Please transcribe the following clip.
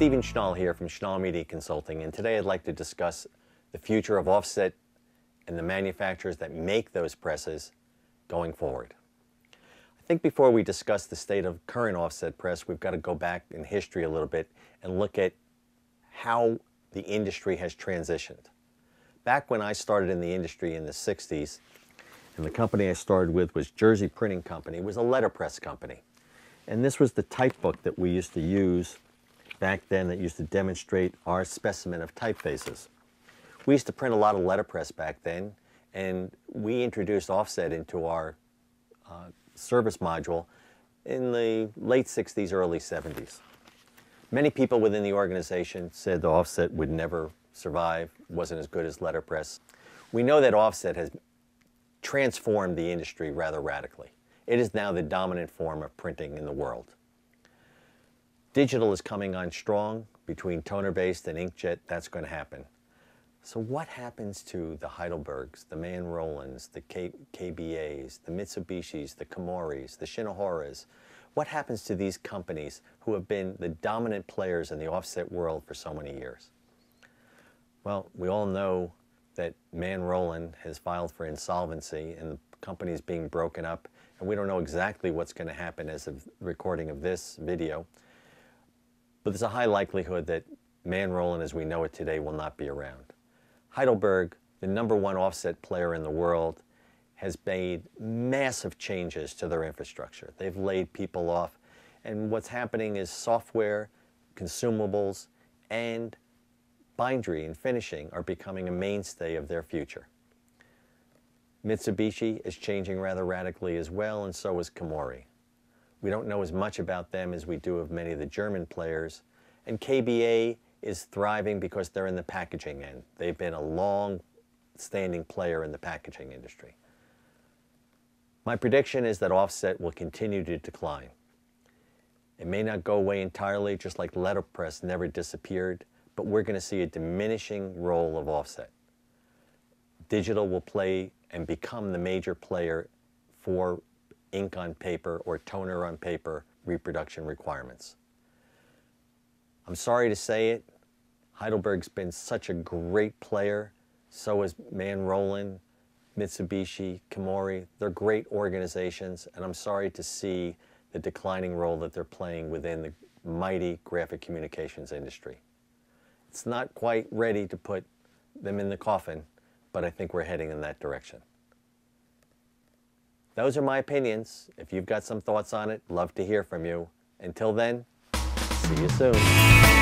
Stephen Schnall here from Schnall Media Consulting, and today I'd like to discuss the future of offset and the manufacturers that make those presses going forward. I think before we discuss the state of current offset press, we've got to go back in history a little bit and look at how the industry has transitioned. Back when I started in the industry in the 60s, and the company I started with was Jersey Printing Company. It was a letterpress company. And this was the type book that we used to use back then that used to demonstrate our specimen of typefaces. We used to print a lot of letterpress back then, and we introduced offset into our service module in the late 60s, early 70s. Many people within the organization said the offset would never survive, wasn't as good as letterpress. We know that offset has transformed the industry rather radically. It is now the dominant form of printing in the world. Digital is coming on strong. Between toner-based and inkjet, that's going to happen. So what happens to the Heidelbergs, the Manrolands, the KBAs, the Mitsubishis, the Komoris, the Shinoharas? What happens to these companies who have been the dominant players in the offset world for so many years? Well, we all know that Manroland has filed for insolvency and the company is being broken up, and we don't know exactly what's going to happen as of the recording of this video. But there's a high likelihood that Manroland as we know it today will not be around. Heidelberg, the #1 offset player in the world, has made massive changes to their infrastructure. They've laid people off, and what's happening is software, consumables, and bindery and finishing are becoming a mainstay of their future. Mitsubishi is changing rather radically as well, and so is Komori. We don't know as much about them as we do of many of the German players, and KBA is thriving because they're in the packaging end. They've been a long-standing player in the packaging industry. My prediction is that offset will continue to decline. It may not go away entirely, just like letterpress never disappeared, but we're going to see a diminishing role of offset. Digital will play and become the major player for ink on paper or toner on paper reproduction requirements. I'm sorry to say it, Heidelberg's been such a great player, so is Manroland, Mitsubishi, Komori. They're great organizations, and I'm sorry to see the declining role that they're playing within the mighty graphic communications industry. It's not quite ready to put them in the coffin, but I think we're heading in that direction. Those are my opinions. If you've got some thoughts on it, love to hear from you. Until then, see you soon.